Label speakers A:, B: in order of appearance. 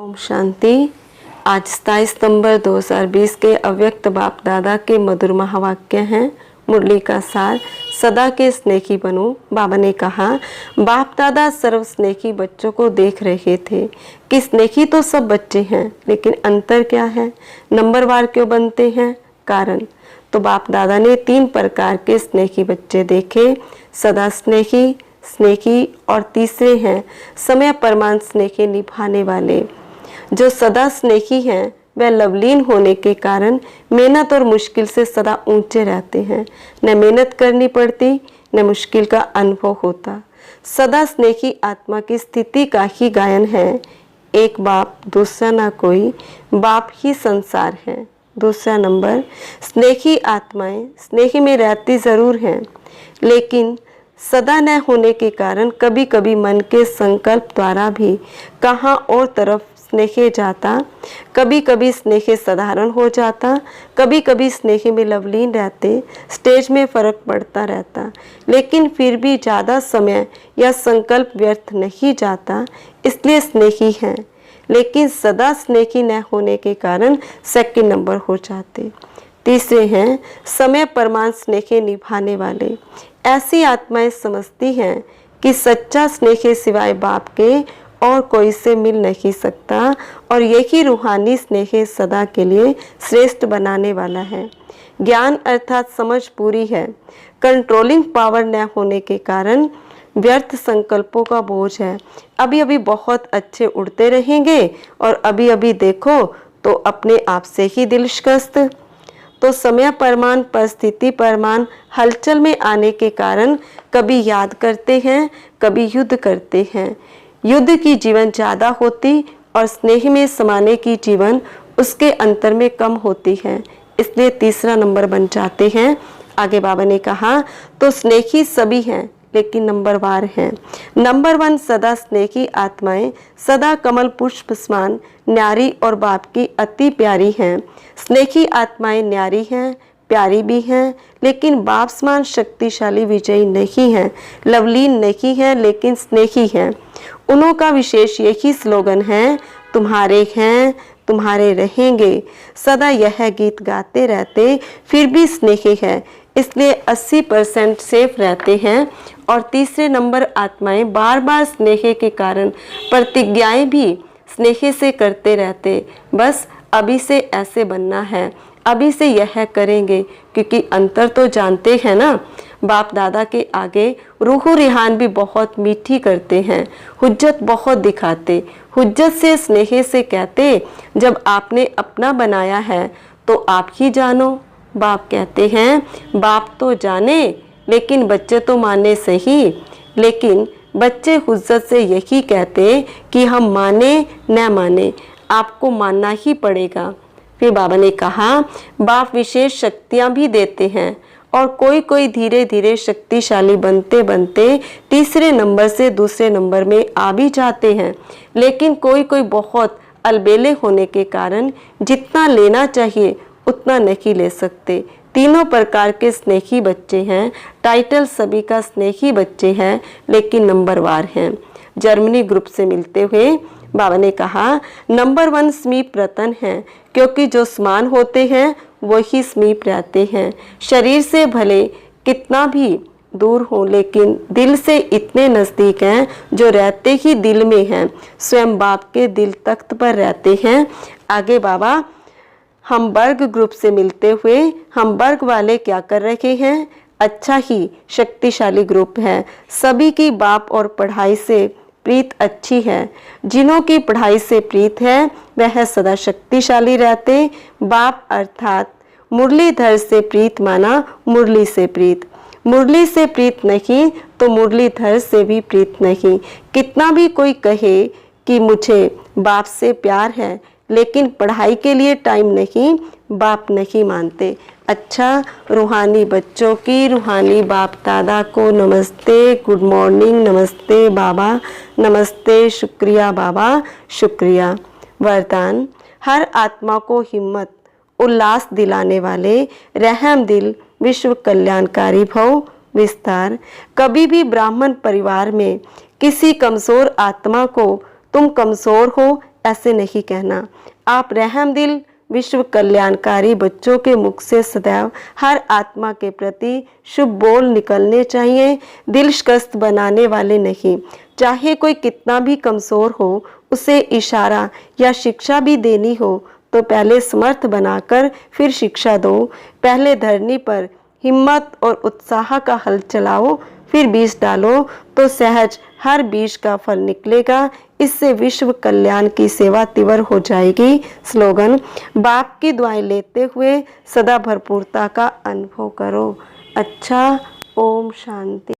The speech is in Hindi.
A: ओम शांति। आज 27 सितंबर 2020 के अव्यक्त बाप दादा के मधुर महावाक्य हैं। मुरली का सार, सदा के स्नेही बनो। बाबा ने कहा, बाप दादा सर्व स्नेही बच्चों को देख रहे थे कि स्नेही तो सब बच्चे हैं, लेकिन अंतर क्या है, नंबरवार क्यों बनते हैं। कारण तो बाप दादा ने 3 प्रकार के स्नेही बच्चे देखे, सदा स्नेही, स्नेही और तीसरे हैं समय परमान स्नेही निभाने वाले। जो सदा स्नेही हैं वह लवलीन होने के कारण मेहनत और मुश्किल से सदा ऊंचे रहते हैं। न मेहनत करनी पड़ती न मुश्किल का अनुभव होता। सदा स्नेही आत्मा की स्थिति का ही गायन है। एक बाप दूसरा ना कोई, बाप ही संसार है। दूसरा नंबर, स्नेही आत्माएं स्नेही में रहती जरूर हैं, लेकिन सदा न होने के कारण कभी कभी मन के संकल्प द्वारा भी कहाँ और तरफ स्नेह जाता, कभी कभी स्नेह साधारण हो जाता, कभी कभी स्नेह में लवलीन रहते। स्टेज में फर्क पड़ता रहता, लेकिन फिर भी ज़्यादा समय या संकल्प व्यर्थ नहीं जाता, इसलिए स्नेही हैं। लेकिन सदा स्नेही न होने के कारण सेकंड नंबर हो जाते। तीसरे हैं समय परमान स्नेह निभाने वाले। ऐसी आत्माएं समझती हैं कि सच्चा स्नेह सिवाय बाप के और कोई से मिल नहीं सकता, और यही रूहानी स्नेह सदा के लिए श्रेष्ठ बनाने वाला है। ज्ञान अर्थात समझ पूरी है। कंट्रोलिंग पावर न होने के कारण व्यर्थ संकल्पों का बोझ है। अभी अभी बहुत अच्छे उड़ते रहेंगे और अभी अभी देखो तो अपने आप से ही दिल शिकस्त। तो समय परमान परिस्थिति परमान हलचल में आने के कारण कभी याद करते हैं, कभी युद्ध करते हैं। युद्ध की जीवन ज़्यादा होती और स्नेह में समाने की जीवन उसके अंतर में कम होती है, इसलिए तीसरा नंबर बन जाते हैं। आगे बाबा ने कहा, तो स्नेही सभी हैं लेकिन नंबरवार हैं। नंबर 1 सदा स्नेही आत्माएं सदा कमल पुष्प समान न्यारी और बाप की अति प्यारी हैं। स्नेही आत्माएं न्यारी हैं, प्यारी भी हैं, लेकिन बाप समान शक्तिशाली विजयी नहीं हैं, लवलीन नहीं हैं, लेकिन स्नेही हैं। उन्हों का विशेष यही स्लोगन है, तुम्हारे हैं तुम्हारे रहेंगे। सदा यह गीत गाते रहते फिर भी स्नेही है, इसलिए 80% सेफ रहते हैं। और तीसरे नंबर आत्माएं बार बार स्नेह के कारण प्रतिज्ञाएं भी स्नेह से करते रहते। बस अभी से ऐसे बनना है, अभी से यह करेंगे, क्योंकि अंतर तो जानते हैं ना। बाप दादा के आगे रूह रिहान भी बहुत मीठी करते हैं, हुज्जत बहुत दिखाते। हुज्जत से स्नेह से कहते, जब आपने अपना बनाया है तो आप ही जानो। बाप कहते हैं, बाप तो जाने लेकिन बच्चे तो माने सही। लेकिन बच्चे हुज्जत से यही कहते कि हम माने न माने, आपको मानना ही पड़ेगा। फिर बाबा ने कहा, बाप विशेष शक्तियां भी देते हैं, और कोई कोई धीरे धीरे शक्तिशाली बनते बनते तीसरे नंबर से दूसरे नंबर में आ भी जाते हैं। लेकिन कोई कोई बहुत अलबेले होने के कारण जितना लेना चाहिए उतना नहीं ले सकते। तीनों प्रकार के स्नेही बच्चे हैं। टाइटल सभी का स्नेही बच्चे हैं, लेकिन नंबरवार हैं। जर्मनी ग्रुप से मिलते हुए बाबा ने कहा, नंबर 1 समीप रतन है, क्योंकि जो समान होते हैं वही समीप रहते हैं। शरीर से भले कितना भी दूर हो, लेकिन दिल से इतने नज़दीक हैं जो रहते ही दिल में हैं। स्वयं बाप के दिल तख्त पर रहते हैं। आगे बाबा हमबर्ग ग्रुप से मिलते हुए हमबर्ग वाले क्या कर रहे हैं, अच्छा ही शक्तिशाली ग्रुप है। सभी की बाप और पढ़ाई से प्रीत अच्छी है। जिन्हों की पढ़ाई से प्रीत है वह सदा शक्तिशाली रहते। बाप अर्थात मुरलीधर से प्रीत माना मुरली से प्रीत। मुरली से प्रीत नहीं तो मुरलीधर से भी प्रीत नहीं। कितना भी कोई कहे कि मुझे बाप से प्यार है, लेकिन पढ़ाई के लिए टाइम नहीं, बाप नहीं मानते। अच्छा, रूहानी बच्चों की रूहानी बाप दादा को नमस्ते, गुड मॉर्निंग, नमस्ते बाबा, नमस्ते, शुक्रिया बाबा, शुक्रिया। वरदान, हर आत्मा को हिम्मत उल्लास दिलाने वाले रहम दिल विश्व कल्याणकारी भव विस्तार। कभी भी ब्राह्मण परिवार में किसी कमज़ोर आत्मा को तुम कमज़ोर हो ऐसे नहीं कहना। आप रहम दिल विश्व कल्याणकारी बच्चों के मुख से सदैव हर आत्मा के प्रति शुभ बोल निकलने चाहिए, दिल शिकस्त बनाने वाले नहीं। चाहे कोई कितना भी कमज़ोर हो, उसे इशारा या शिक्षा भी देनी हो तो पहले समर्थ बनाकर फिर शिक्षा दो। पहले धरनी पर हिम्मत और उत्साह का हल चलाओ, फिर बीज डालो तो सहज हर बीज का फल निकलेगा। इससे विश्व कल्याण की सेवा तीव्र हो जाएगी। स्लोगन, बाप की दुआएं लेते हुए सदा भरपूरता का अनुभव करो। अच्छा, ओम शांति।